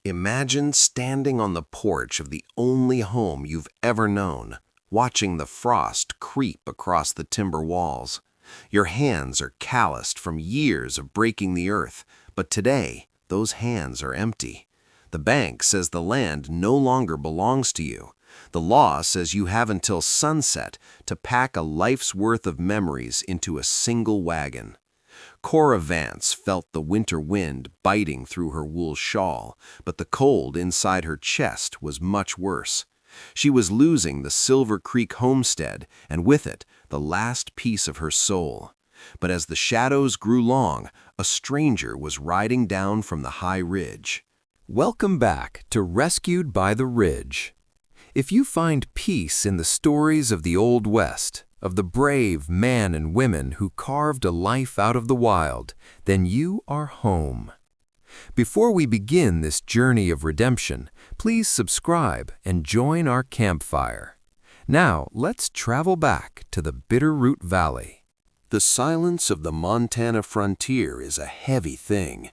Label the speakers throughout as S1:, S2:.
S1: Imagine standing on the porch of the only home you've ever known, watching the frost creep across the timber walls. Your hands are calloused from years of breaking the earth, but today, those hands are empty. The bank says the land no longer belongs to you. The law says you have until sunset to pack a life's worth of memories into a single wagon. Cora Vance felt the winter wind biting through her wool shawl, but the cold inside her chest was much worse. She was losing the Silver Creek homestead, and with it, the last piece of her soul. But as the shadows grew long, a stranger was riding down from the high ridge.
S2: Welcome back to Rescued by the Ridge. If you find peace in the stories of the Old West, of the brave men and women who carved a life out of the wild, then you are home. Before we begin this journey of redemption, please subscribe and join our campfire. Now, let's travel back to the Bitterroot Valley.
S1: The silence of the Montana frontier is a heavy thing.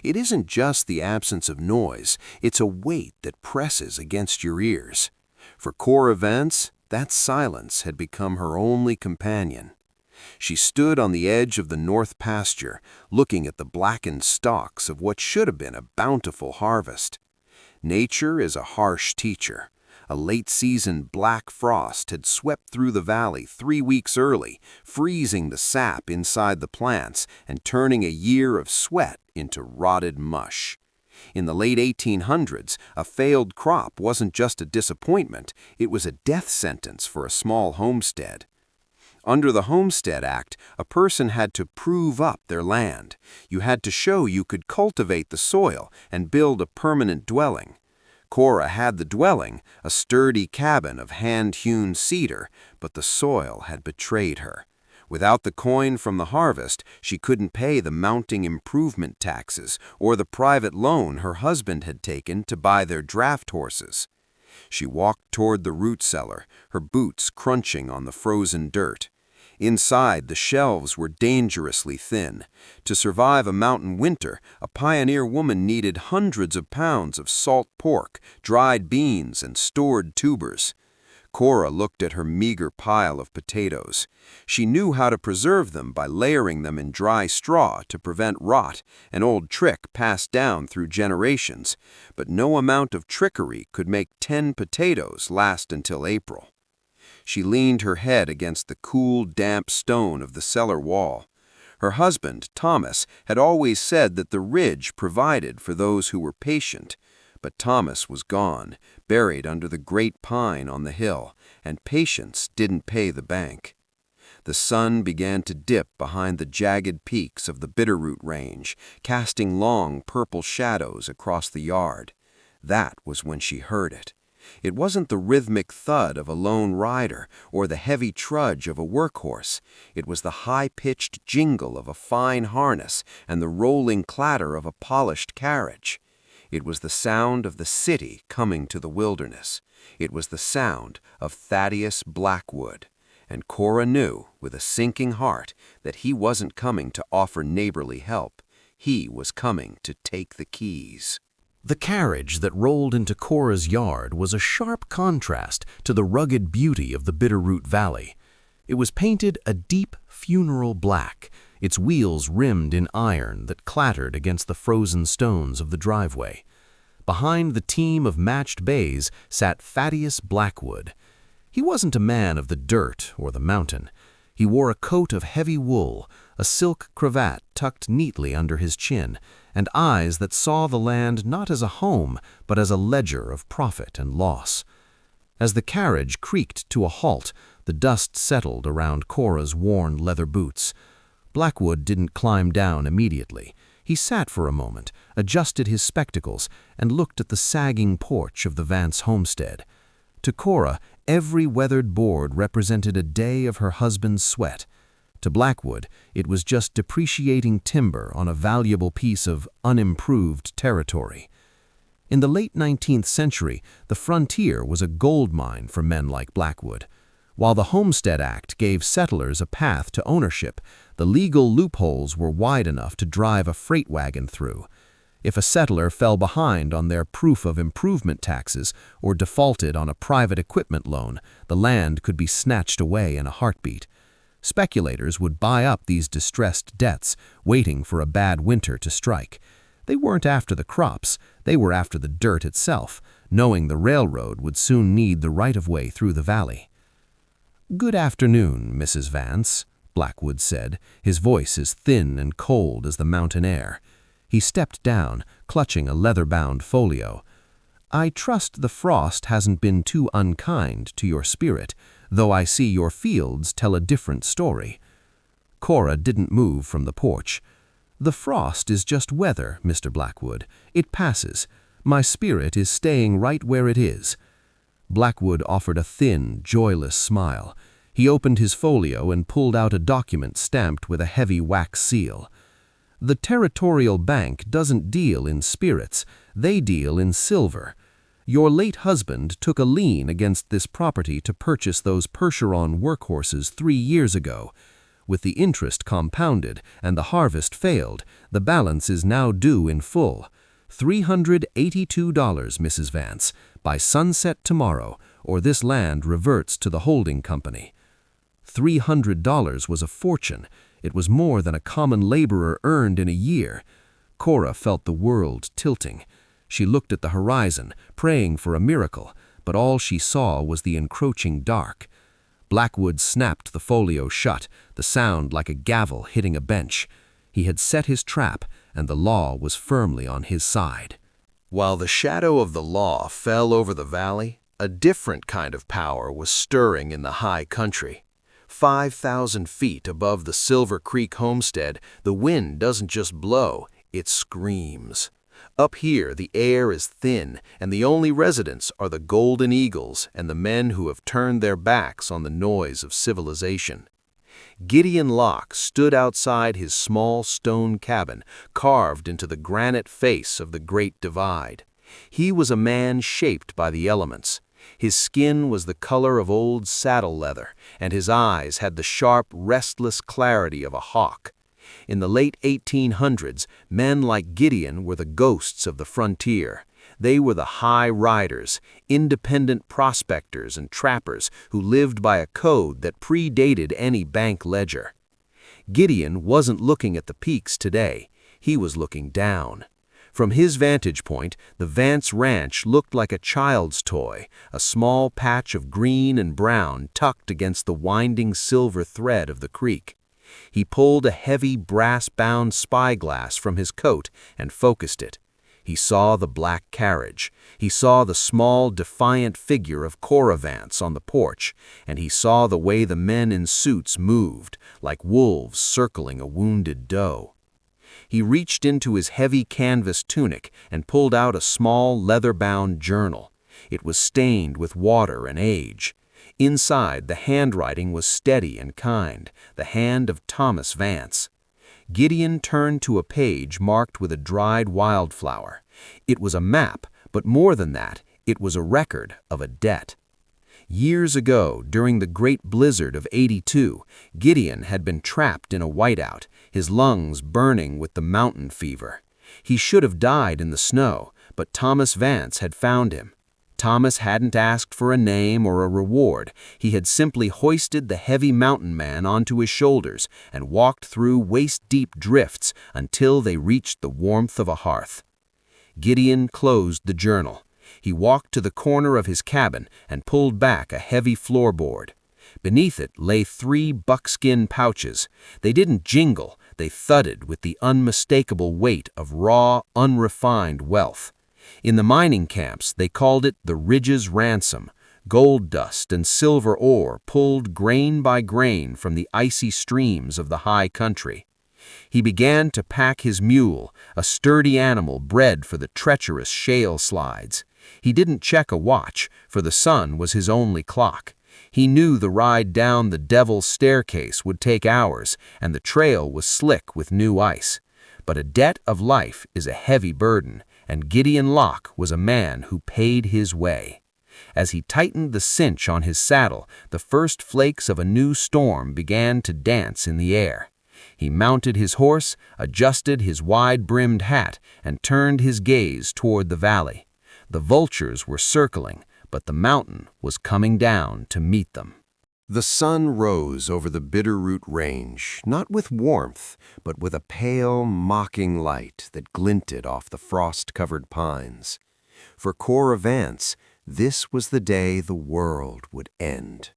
S1: It isn't just the absence of noise, it's a weight that presses against your ears. For Cora Vance, that silence had become her only companion. She stood on the edge of the north pasture, looking at the blackened stalks of what should have been a bountiful harvest. Nature is a harsh teacher. A late-season black frost had swept through the valley 3 weeks early, freezing the sap inside the plants and turning a year of sweat into rotted mush. In the late 1800s, a failed crop wasn't just a disappointment, it was a death sentence for a small homestead. Under the Homestead Act, a person had to prove up their land. You had to show you could cultivate the soil and build a permanent dwelling. Cora had the dwelling, a sturdy cabin of hand-hewn cedar, but the soil had betrayed her. Without the coin from the harvest, she couldn't pay the mounting improvement taxes or the private loan her husband had taken to buy their draft horses. She walked toward the root cellar, her boots crunching on the frozen dirt. Inside, the shelves were dangerously thin. To survive a mountain winter, a pioneer woman needed hundreds of pounds of salt pork, dried beans, and stored tubers. Cora looked at her meager pile of potatoes. She knew how to preserve them by layering them in dry straw to prevent rot, an old trick passed down through generations, but no amount of trickery could make 10 potatoes last until April. She leaned her head against the cool, damp stone of the cellar wall. Her husband, Thomas, had always said that the ridge provided for those who were patient. But Thomas was gone, buried under the great pine on the hill, and patience didn't pay the bank. The sun began to dip behind the jagged peaks of the Bitterroot Range, casting long purple shadows across the yard. That was when she heard it. It wasn't the rhythmic thud of a lone rider or the heavy trudge of a workhorse. It was the high-pitched jingle of a fine harness and the rolling clatter of a polished carriage. It was the sound of the city coming to the wilderness. It was the sound of Thaddeus Blackwood. And Cora knew, with a sinking heart, that he wasn't coming to offer neighborly help. He was coming to take the keys.
S3: The carriage that rolled into Cora's yard was a sharp contrast to the rugged beauty of the Bitterroot Valley. It was painted a deep funeral black, its wheels rimmed in iron that clattered against the frozen stones of the driveway. Behind the team of matched bays sat Thaddeus Blackwood. He wasn't a man of the dirt or the mountain. He wore a coat of heavy wool, a silk cravat tucked neatly under his chin, and eyes that saw the land not as a home, but as a ledger of profit and loss. As the carriage creaked to a halt, the dust settled around Cora's worn leather boots. Blackwood didn't climb down immediately. He sat for a moment, adjusted his spectacles, and looked at the sagging porch of the Vance homestead. To Cora, every weathered board represented a day of her husband's sweat. To Blackwood, it was just depreciating timber on a valuable piece of unimproved territory. In the late 19th century, the frontier was a gold mine for men like Blackwood. While the Homestead Act gave settlers a path to ownership, the legal loopholes were wide enough to drive a freight wagon through. If a settler fell behind on their proof of improvement taxes or defaulted on a private equipment loan, the land could be snatched away in a heartbeat. Speculators would buy up these distressed debts, waiting for a bad winter to strike. They weren't after the crops, they were after the dirt itself, knowing the railroad would soon need the right-of-way through the valley. "Good afternoon, Mrs. Vance," Blackwood said, his voice as thin and cold as the mountain air. He stepped down, clutching a leather-bound folio. "I trust the frost hasn't been too unkind to your spirit, though I see your fields tell a different story." Cora didn't move from the porch. "The frost is just weather, Mr. Blackwood. It passes. My spirit is staying right where it is." Blackwood offered a thin, joyless smile. He opened his folio and pulled out a document stamped with a heavy wax seal. "The Territorial Bank doesn't deal in spirits, they deal in silver. Your late husband took a lien against this property to purchase those Percheron workhorses 3 years ago. With the interest compounded and the harvest failed, the balance is now due in full. $382, Mrs. Vance, by sunset tomorrow, or this land reverts to the holding company." $300 was a fortune. It was more than a common laborer earned in a year. Cora felt the world tilting. She looked at the horizon, praying for a miracle, but all she saw was the encroaching dark. Blackwood snapped the folio shut, the sound like a gavel hitting a bench. He had set his trap, and the law was firmly on his side.
S1: While the shadow of the law fell over the valley, a different kind of power was stirring in the high country. 5,000 feet above the Silver Creek homestead, the wind doesn't just blow, it screams. Up here, the air is thin, and the only residents are the golden eagles and the men who have turned their backs on the noise of civilization. Gideon Locke stood outside his small stone cabin, carved into the granite face of the Great Divide. He was a man shaped by the elements. His skin was the color of old saddle leather, and his eyes had the sharp, restless clarity of a hawk. In the late 1800s, men like Gideon were the ghosts of the frontier. They were the high riders, independent prospectors and trappers who lived by a code that predated any bank ledger. Gideon wasn't looking at the peaks today. He was looking down. From his vantage point, the Vance Ranch looked like a child's toy, a small patch of green and brown tucked against the winding silver thread of the creek. He pulled a heavy brass-bound spyglass from his coat and focused it. He saw the black carriage. He saw the small, defiant figure of Cora Vance on the porch, and he saw the way the men in suits moved, like wolves circling a wounded doe. He reached into his heavy canvas tunic and pulled out a small leather-bound journal. It was stained with water and age. Inside, the handwriting was steady and kind, the hand of Thomas Vance. Gideon turned to a page marked with a dried wildflower. It was a map, but more than that, it was a record of a debt. Years ago, during the great blizzard of '82, Gideon had been trapped in a whiteout, his lungs burning with the mountain fever. He should have died in the snow, but Thomas Vance had found him. Thomas hadn't asked for a name or a reward. He had simply hoisted the heavy mountain man onto his shoulders and walked through waist-deep drifts until they reached the warmth of a hearth. Gideon closed the journal. He walked to the corner of his cabin and pulled back a heavy floorboard. Beneath it lay 3 buckskin pouches. They didn't jingle, they thudded with the unmistakable weight of raw, unrefined wealth. In the mining camps, they called it the Ridge's ransom, gold dust and silver ore pulled grain by grain from the icy streams of the high country. He began to pack his mule, a sturdy animal bred for the treacherous shale slides. He didn't check a watch, for the sun was his only clock. He knew the ride down the Devil's Staircase would take hours, and the trail was slick with new ice. But a debt of life is a heavy burden, and Gideon Locke was a man who paid his way. As he tightened the cinch on his saddle, the first flakes of a new storm began to dance in the air.
S2: He mounted his horse, adjusted his wide-brimmed hat, and turned his gaze toward the valley. The vultures were circling, but the mountain was coming down to meet them.
S1: The sun rose over the Bitterroot Range, not with warmth, but with a pale, mocking light that glinted off the frost-covered pines. For Cora Vance, this was the day the world would end.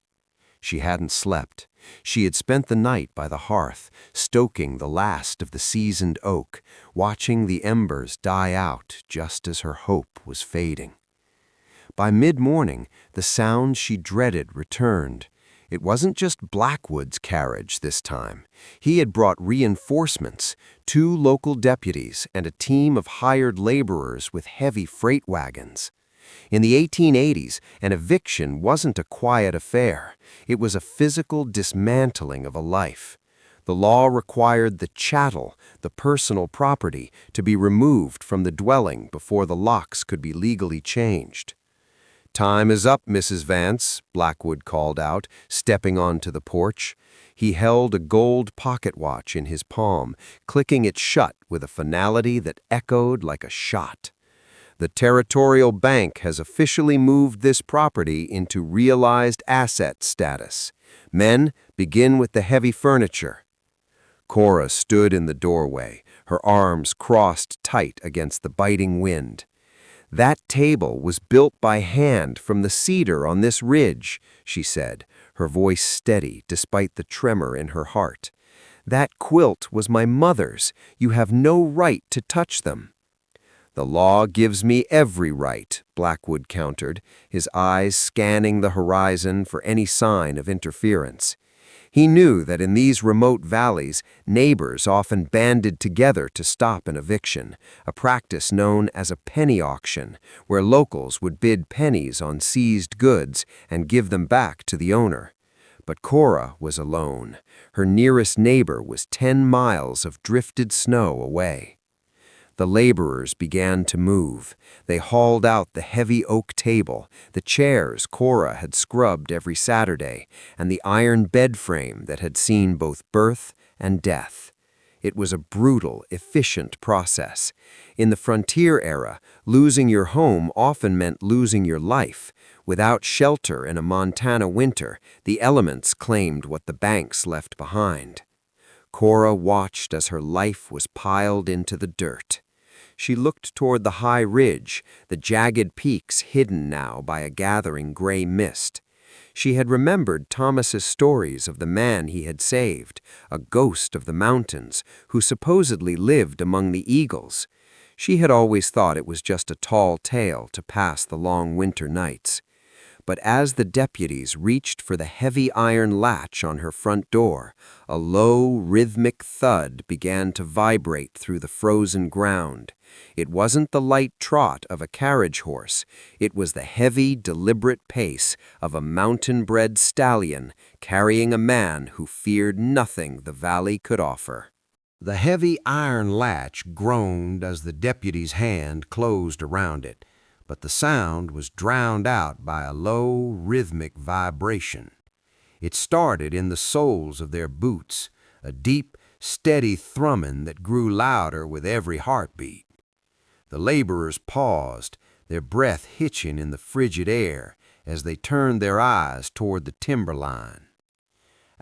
S1: She hadn't slept. She had spent the night by the hearth, stoking the last of the seasoned oak, watching the embers die out just as her hope was fading. By mid-morning, the sound she dreaded returned. It wasn't just Blackwood's carriage this time. He had brought reinforcements, 2 local deputies and a team of hired laborers with heavy freight wagons. In the 1880s, an eviction wasn't a quiet affair. It was a physical dismantling of a life. The law required the chattel, the personal property, to be removed from the dwelling before the locks could be legally changed. "Time is up, Mrs. Vance," Blackwood called out, stepping onto the porch. He held a gold pocket watch in his palm, clicking it shut with a finality that echoed like a shot. "The Territorial Bank has officially moved this property into realized asset status. Men, begin with the heavy furniture." Cora stood in the doorway, her arms crossed tight against the biting wind. "That table was built by hand from the cedar on this ridge," she said, her voice steady despite the tremor in her heart. "That quilt was my mother's. You have no right to touch them." "The law gives me every right," Blackwood countered, his eyes scanning the horizon for any sign of interference. He knew that in these remote valleys, neighbors often banded together to stop an eviction, a practice known as a penny auction, where locals would bid pennies on seized goods and give them back to the owner. But Cora was alone. Her nearest neighbor was 10 miles of drifted snow away. The laborers began to move. They hauled out the heavy oak table, the chairs Cora had scrubbed every Saturday, and the iron bed frame that had seen both birth and death. It was a brutal, efficient process. In the frontier era, losing your home often meant losing your life. Without shelter in a Montana winter, the elements claimed what the banks left behind. Cora watched as her life was piled into the dirt. She looked toward the high ridge, the jagged peaks hidden now by a gathering gray mist. She had remembered Thomas's stories of the man he had saved, a ghost of the mountains, who supposedly lived among the eagles. She had always thought it was just a tall tale to pass the long winter nights. But as the deputies reached for the heavy iron latch on her front door, a low, rhythmic thud began to vibrate through the frozen ground. It wasn't the light trot of a carriage horse. It was the heavy, deliberate pace of a mountain-bred stallion carrying a man who feared nothing the valley could offer. The heavy iron latch groaned as the deputy's hand closed around it, but the sound was drowned out by a low, rhythmic vibration. It started in the soles of their boots, a deep, steady thrumming that grew louder with every heartbeat. The laborers paused, their breath hitching in the frigid air as they turned their eyes toward the timberline.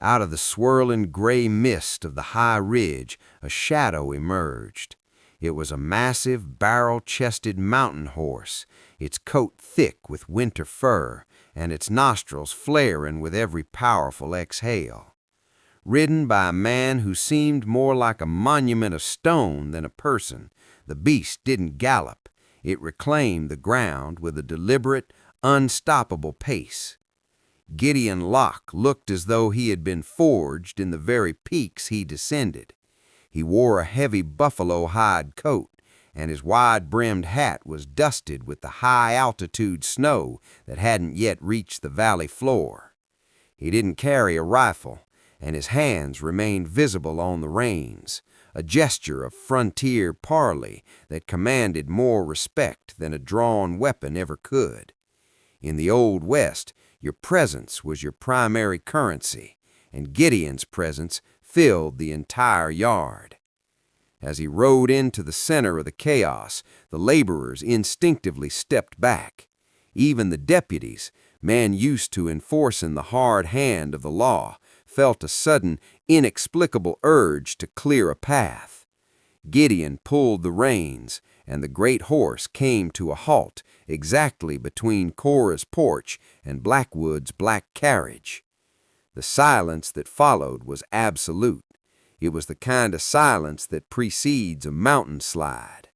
S1: Out of the swirling gray mist of the high ridge, a shadow emerged. It was a massive, barrel-chested mountain horse, its coat thick with winter fur, and its nostrils flaring with every powerful exhale. Ridden by a man who seemed more like a monument of stone than a person, the beast didn't gallop. It reclaimed the ground with a deliberate, unstoppable pace. Gideon Locke looked as though he had been forged in the very peaks he descended. He wore a heavy buffalo hide coat, and his wide-brimmed hat was dusted with the high-altitude snow that hadn't yet reached the valley floor. He didn't carry a rifle, and his hands remained visible on the reins, a gesture of frontier parley that commanded more respect than a drawn weapon ever could. In the Old West, your presence was your primary currency, and Gideon's presence filled the entire yard. As he rode into the center of the chaos, the laborers instinctively stepped back. Even the deputies, men used to enforcing the hard hand of the law, felt a sudden, inexplicable urge to clear a path. Gideon pulled the reins, and the great horse came to a halt exactly between Cora's porch and Blackwood's black carriage. The silence that followed was absolute. It was the kind of silence that precedes a mountain slide.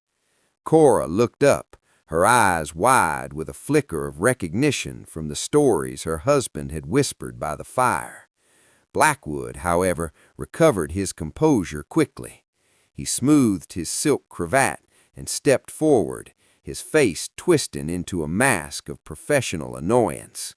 S1: Cora looked up, her eyes wide with a flicker of recognition from the stories her husband had whispered by the fire. Blackwood, however, recovered his composure quickly. He smoothed his silk cravat and stepped forward, his face twisting into a mask of professional annoyance.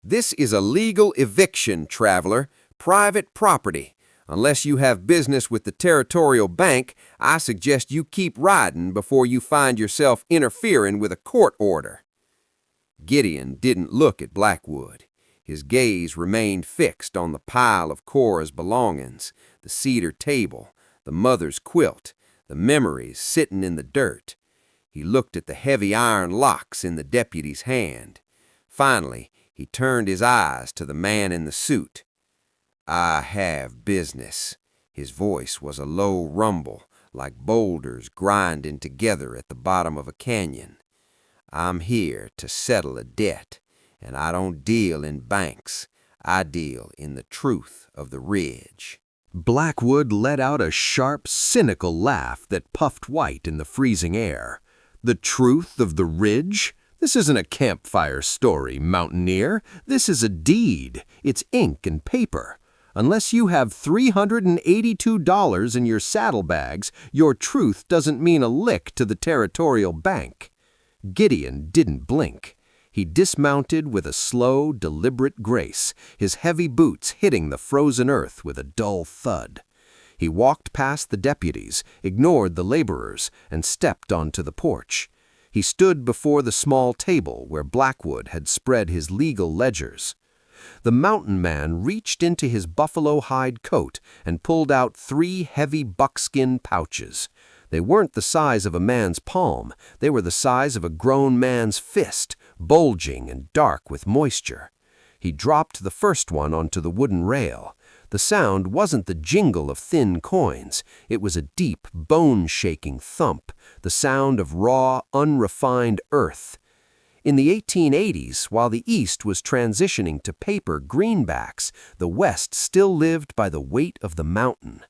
S1: "This is a legal eviction, traveler, private property. Unless you have business with the territorial bank, I suggest you keep riding before you find yourself interfering with a court order." Gideon didn't look at Blackwood. His gaze remained fixed on the pile of Cora's belongings, the cedar table, the mother's quilt, the memories sitting in the dirt. He looked at the heavy iron locks in the deputy's hand. Finally, he turned his eyes to the man in the suit. "I have business." His voice was a low rumble, like boulders grinding together at the bottom of a canyon. "I'm here to settle a debt, and I don't deal in banks. I deal in the truth of the ridge."
S3: Blackwood let out a sharp, cynical laugh that puffed white in the freezing air. "The truth of the ridge? This isn't a campfire story, mountaineer. This is a deed. It's ink and paper. Unless you have $382 in your saddlebags, your truth doesn't mean a lick to the territorial bank." Gideon didn't blink. He dismounted with a slow, deliberate grace, his heavy boots hitting the frozen earth with a dull thud. He walked past the deputies, ignored the laborers, and stepped onto the porch. He stood before the small table where Blackwood had spread his legal ledgers. The mountain man reached into his buffalo hide coat and pulled out 3 heavy buckskin pouches. They weren't the size of a man's palm. They were the size of a grown man's fist, bulging and dark with moisture. He dropped the first one onto the wooden rail. The sound wasn't the jingle of thin coins. It was a deep, bone-shaking thump, the sound of raw, unrefined earth. In the 1880s, while the East was transitioning to paper greenbacks, the West still lived by the weight of the mountain.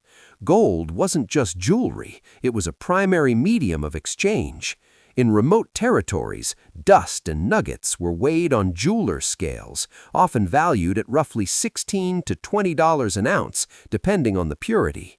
S3: Gold wasn't just jewelry, it was a primary medium of exchange. In remote territories, dust and nuggets were weighed on jeweler scales, often valued at roughly $16 to $20 an ounce, depending on the purity.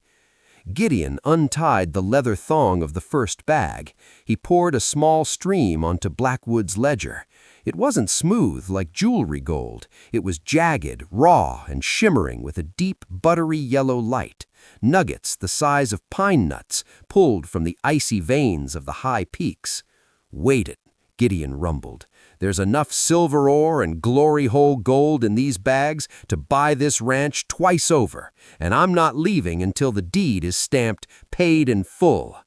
S3: Gideon untied the leather thong of the first bag. He poured a small stream onto Blackwood's ledger. It wasn't smooth like jewelry gold. It was jagged, raw, and shimmering with a deep, buttery yellow light. Nuggets the size of pine nuts, pulled from the icy veins of the high peaks. "Wait it," Gideon rumbled. "There's enough silver ore and glory hole gold in these bags to buy this ranch twice over, and I'm not leaving until the deed is stamped paid in full."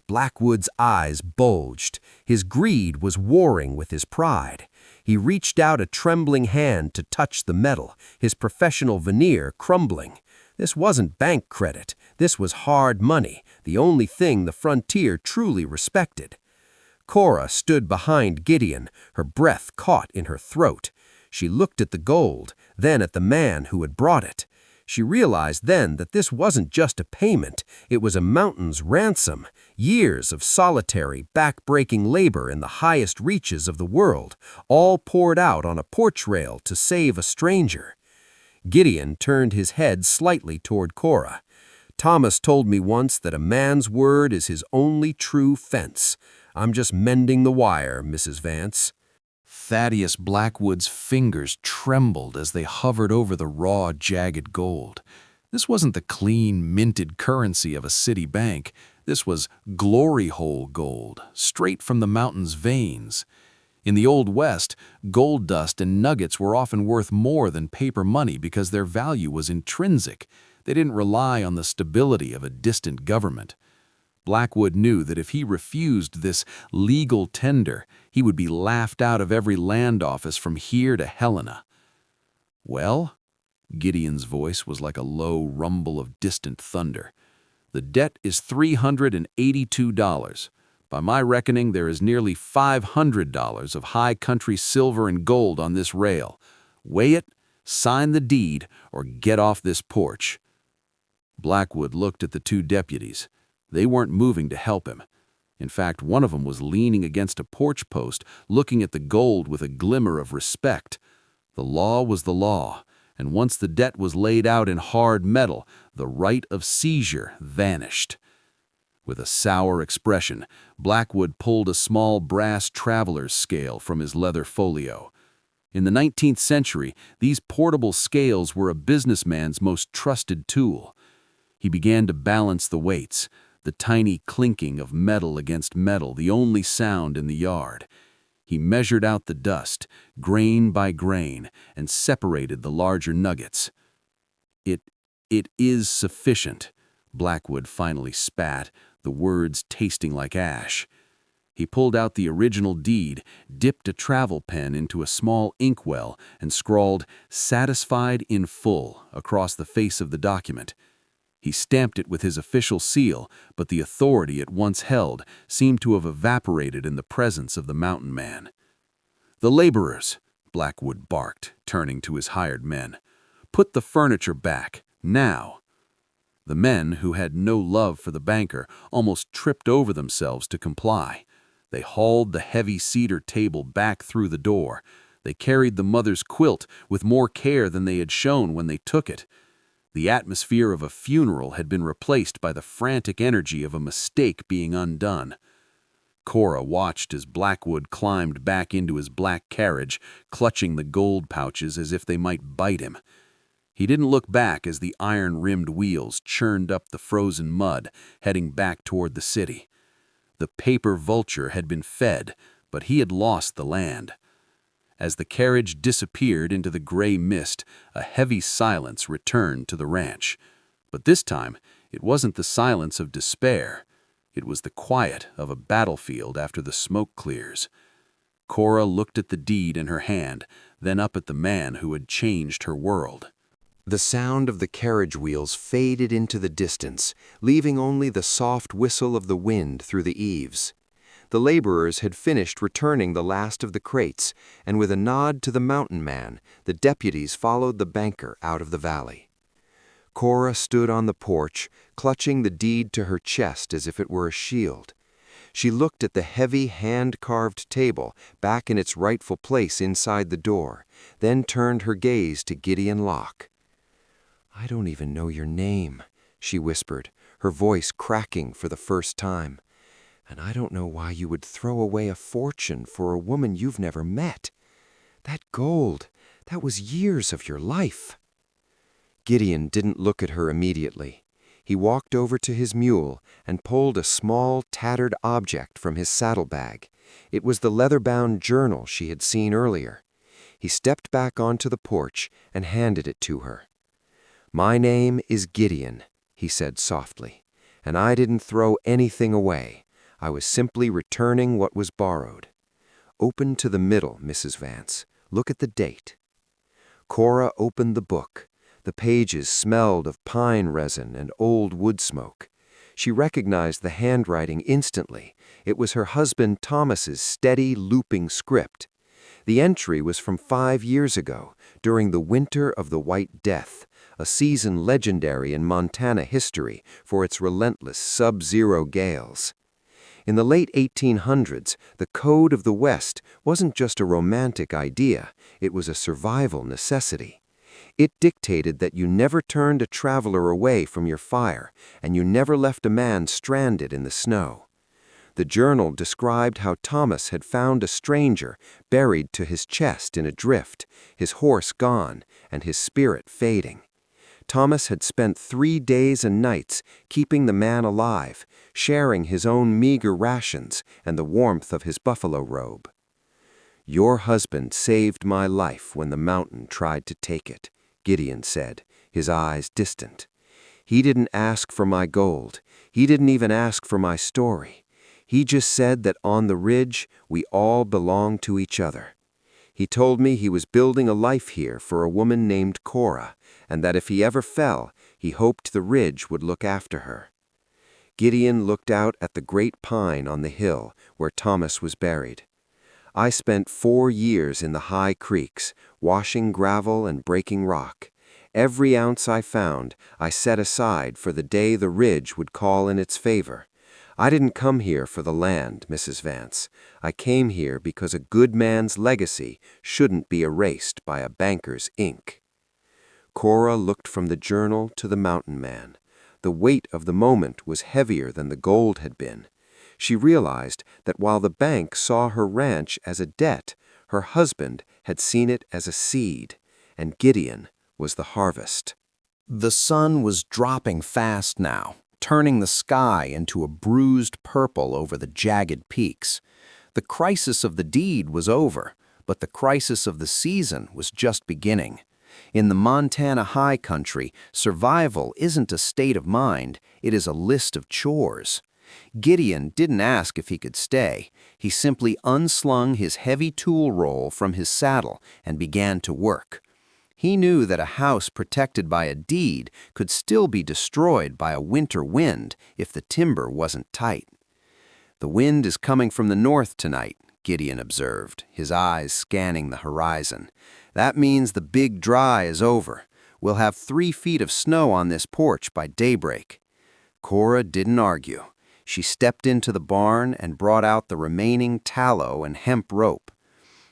S3: Blackwood's eyes bulged. His greed was warring with his pride. He reached out a trembling hand to touch the metal, his professional veneer crumbling. This wasn't bank credit. This was hard money, the only thing the frontier truly respected. Cora stood behind Gideon, her breath caught in her throat. She looked at the gold, then at the man who had brought it. She realized then that this wasn't just a payment, it was a mountain's ransom, years of solitary, back-breaking labor in the highest reaches of the world, all poured out on a porch rail to save a stranger. Gideon turned his head slightly toward Cora. "Thomas told me once that a man's word is his only true fence. I'm just mending the wire, Mrs. Vance."
S2: Thaddeus Blackwood's fingers trembled as they hovered over the raw, jagged gold. This wasn't the clean, minted currency of a city bank. This was glory hole gold, straight from the mountain's veins. In the Old West, gold dust and nuggets were often worth more than paper money because their value was intrinsic.
S3: They didn't rely on the stability of a distant government. Blackwood knew that if he refused this legal tender, he would be laughed out of every land office from here to Helena. "Well?" Gideon's voice was like a low rumble of distant thunder. "The debt is $382. By my reckoning, there is nearly $500 of high country silver and gold on this rail. Weigh it, sign the deed, or get off this porch." Blackwood looked at the two deputies. They weren't moving to help him. In fact, one of them was leaning against a porch post, looking at the gold with a glimmer of respect. The law was the law, and once the debt was laid out in hard metal, the right of seizure vanished. With a sour expression, Blackwood pulled a small brass traveler's scale from his leather folio. In the 19th century, these portable scales were a businessman's most trusted tool. He began to balance the weights, the tiny clinking of metal against metal, the only sound in the yard. He measured out the dust, grain by grain, and separated the larger nuggets. It is sufficient," Blackwood finally spat, the words tasting like ash. He pulled out the original deed, dipped a travel pen into a small inkwell, and scrawled "Satisfied in full" across the face of the document. He stamped it with his official seal, but the authority it once held seemed to have evaporated in the presence of the mountain man. "The laborers," Blackwood barked, turning to his hired men. "Put the furniture back, now." The men, who had no love for the banker, almost tripped over themselves to comply. They hauled the heavy cedar table back through the door. They carried the mother's quilt with more care than they had shown when they took it. The atmosphere of a funeral had been replaced by the frantic energy of a mistake being undone. Cora watched as Blackwood climbed back into his black carriage, clutching the gold pouches as if they might bite him. He didn't look back as the iron-rimmed wheels churned up the frozen mud, heading back toward the city. The paper vulture had been fed, but he had lost the land. As the carriage disappeared into the gray mist, a heavy silence returned to the ranch. But this time, it wasn't the silence of despair. It was the quiet of a battlefield after the smoke clears. Cora looked at the deed in her hand, then up at the man who had changed her world.
S2: The sound of the carriage wheels faded into the distance, leaving only the soft whistle of the wind through the eaves. The laborers had finished returning the last of the crates, and with a nod to the mountain man, the deputies followed the banker out of the valley. Cora stood on the porch, clutching the deed to her chest as if it were a shield. She looked at the heavy hand-carved table back in its rightful place inside the door, then turned her gaze to Gideon Locke. "I don't even know your name," she whispered, her voice cracking for the first time. "And I don't know why you would throw away a fortune for a woman you've never met. That gold, that was years of your life." Gideon didn't look at her immediately. He walked over to his mule and pulled a small, tattered object from his saddlebag. It was the leather-bound journal she had seen earlier. He stepped back onto the porch and handed it to her. "My name is Gideon," he said softly, "and I didn't throw anything away. I was simply returning what was borrowed. Open to the middle, Mrs. Vance. Look at the date." Cora opened the book. The pages smelled of pine resin and old wood smoke. She recognized the handwriting instantly. It was her husband Thomas's steady, looping script. The entry was from 5 years ago, during the Winter of the White Death, a season legendary in Montana history for its relentless sub-zero gales. In the late 1800s, the Code of the West wasn't just a romantic idea, it was a survival necessity. It dictated that you never turned a traveler away from your fire, and you never left a man stranded in the snow. The journal described how Thomas had found a stranger buried to his chest in a drift, his horse gone, and his spirit fading. Thomas had spent 3 days and nights keeping the man alive, sharing his own meager rations and the warmth of his buffalo robe. "Your husband saved my life when the mountain tried to take it," Gideon said, his eyes distant.
S1: He didn't ask for my gold. He didn't even ask for my story. He just said that on the ridge, we all belong to each other. He told me he was building a life here for a woman named Cora, and that if he ever fell, he hoped the ridge would look after her. Gideon looked out at the great pine on the hill where Thomas was buried. I spent 4 years in the high creeks, washing gravel and breaking rock. Every ounce I found, I set aside for the day the ridge would call in its favor. I didn't come here for the land, Mrs. Vance. I came here because a good man's legacy shouldn't be erased by a banker's ink. Cora looked from the journal to the mountain man. The weight of the moment was heavier than the gold had been. She realized that while the bank saw her ranch as a debt, her husband had seen it as a seed, and Gideon was the harvest.
S3: The sun was dropping fast now, turning the sky into a bruised purple over the jagged peaks. The crisis of the deed was over, but the crisis of the season was just beginning. In the Montana high country, survival isn't a state of mind, it is a list of chores. Gideon didn't ask if he could stay. He simply unslung his heavy tool roll from his saddle and began to work. He knew that a house protected by a deed could still be destroyed by a winter wind if the timber wasn't tight. "The wind is coming from the north tonight," Gideon observed, his eyes scanning the horizon. "That means the big dry is over. We'll have 3 feet of snow on this porch by daybreak." Cora didn't argue. She stepped into the barn and brought out the remaining tallow and hemp rope.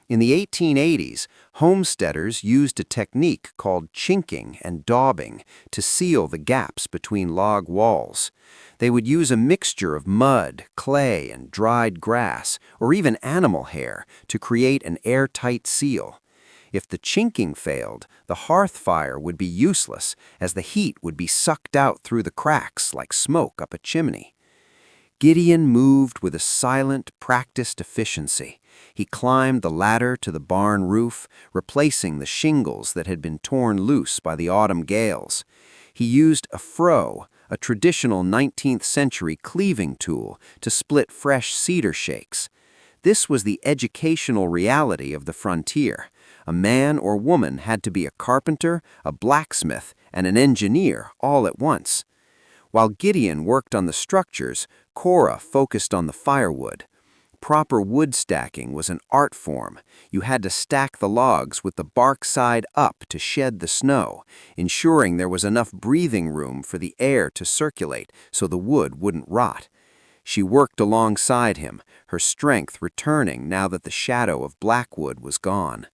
S3: In the 1880s, homesteaders used a technique called chinking and daubing to seal the gaps between log walls. They would use a mixture of mud, clay, and dried grass, or even animal hair, to create an airtight seal. If the chinking failed, the hearth fire would be useless, as the heat would be sucked out through the cracks like smoke up a chimney. Gideon moved with a silent, practiced efficiency. He climbed the ladder to the barn roof, replacing the shingles that had been torn loose by the autumn gales. He used a froe, a traditional 19th century cleaving tool, to split fresh cedar shakes. This was the educational reality of the frontier. A man or woman had to be a carpenter, a blacksmith, and an engineer all at once. While Gideon worked on the structures, Cora focused on the firewood. Proper wood stacking was an art form. You had to stack the logs with the bark side up to shed the snow, ensuring there was enough breathing room for the air to circulate so the wood wouldn't rot. She worked alongside him, her strength returning now that the shadow of Blackwood was gone.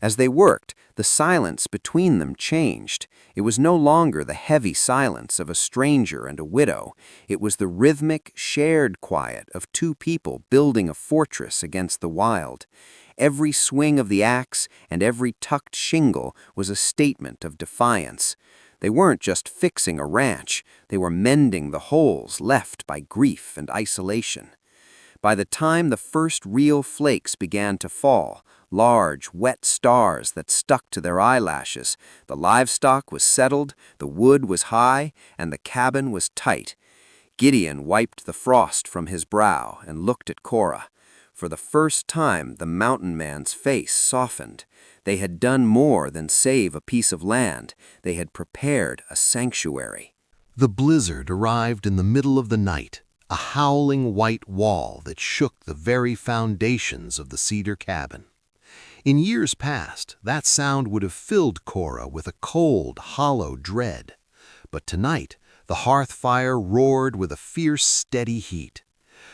S3: As they worked, the silence between them changed. It was no longer the heavy silence of a stranger and a widow. It was the rhythmic, shared quiet of 2 people building a fortress against the wild. Every swing of the axe and every tucked shingle was a statement of defiance. They weren't just fixing a ranch, they were mending the holes left by grief and isolation. By the time the first real flakes began to fall, large, wet stars that stuck to their eyelashes, the livestock was settled, the wood was high, and the cabin was tight. Gideon wiped the frost from his brow and looked at Cora. For the first time, the mountain man's face softened. They had done more than save a piece of land. They had prepared a sanctuary. The blizzard arrived in the middle of the night, a howling white wall that shook the very foundations of the cedar cabin. In years past, that sound would have filled Cora with a cold, hollow dread. But tonight, the hearth fire roared with a fierce, steady heat.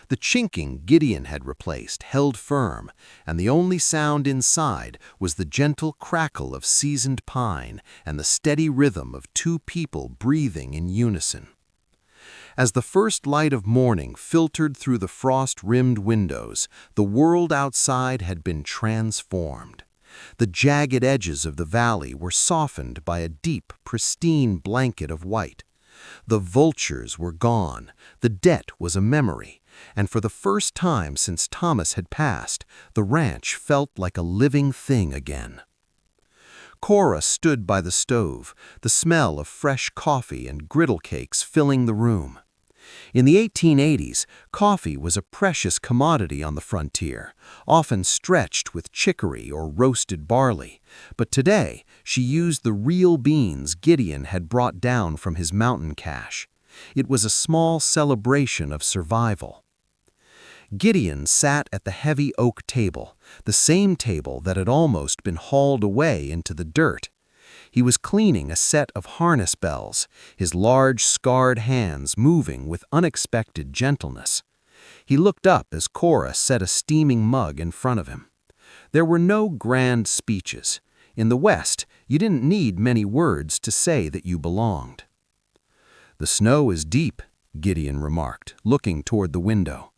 S3: The chinking Gideon had replaced held firm, and the only sound inside was the gentle crackle of seasoned pine and the steady rhythm of 2 people breathing in unison. As the first light of morning filtered through the frost-rimmed windows, the world outside had been transformed. The jagged edges of the valley were softened by a deep, pristine blanket of white. The vultures were gone, the debt was a memory, and for the first time since Thomas had passed, the ranch felt like a living thing again. Cora stood by the stove, the smell of fresh coffee and griddle cakes filling the room. In the 1880s, coffee was a precious commodity on the frontier, often stretched with chicory or roasted barley. But today, she used the real beans Gideon had brought down from his mountain cache. It was a small celebration of survival. Gideon sat at the heavy oak table, the same table that had almost been hauled away into the dirt. He was cleaning a set of harness bells, his large, scarred hands moving with unexpected gentleness. He looked up as Cora set a steaming mug in front of him. There were no grand speeches. In the West, you didn't need many words to say that you belonged. "The snow is deep," Gideon remarked, looking toward the window.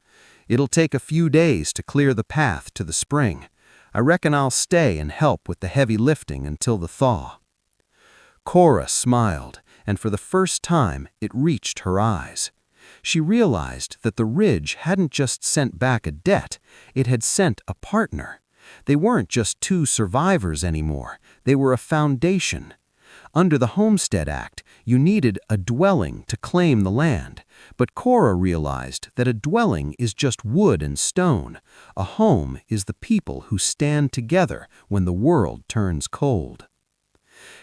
S3: "It'll take a few days to clear the path to the spring. I reckon I'll stay and help with the heavy lifting until the thaw." Cora smiled, and for the first time it reached her eyes. She realized that the ridge hadn't just sent back a debt, it had sent a partner. They weren't just two survivors anymore, they were a foundation. Under the Homestead Act, you needed a dwelling to claim the land, but Cora realized that a dwelling is just wood and stone. A home is the people who stand together when the world turns cold.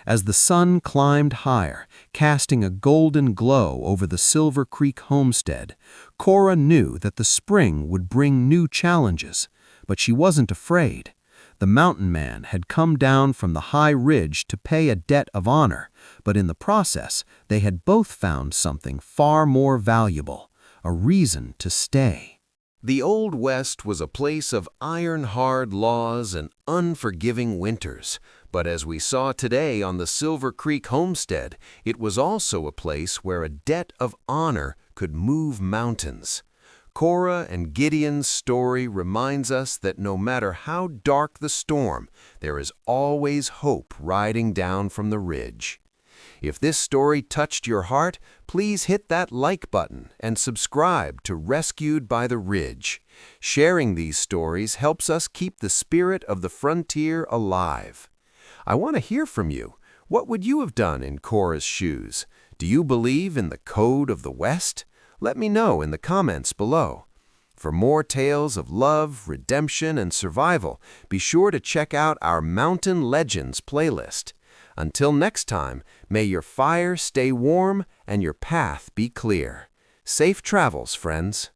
S3: As the sun climbed higher, casting a golden glow over the Silver Creek homestead, Cora knew that the spring would bring new challenges, but she wasn't afraid. The mountain man had come down from the high ridge to pay a debt of honor, but in the process, they had both found something far more valuable, a reason to stay.
S1: The Old West was a place of iron-hard laws and unforgiving winters, but as we saw today on the Silver Creek homestead, it was also a place where a debt of honor could move mountains. Cora and Gideon's story reminds us that no matter how dark the storm, there is always hope riding down from the ridge. If this story touched your heart, please hit that like button and subscribe to Rescued by the Ridge. Sharing these stories helps us keep the spirit of the frontier alive. I want to hear from you. What would you have done in Cora's shoes? Do you believe in the code of the West? Let me know in the comments below. For more tales of love, redemption, and survival, be sure to check out our Mountain Legends playlist. Until next time, may your fire stay warm and your path be clear. Safe travels, friends.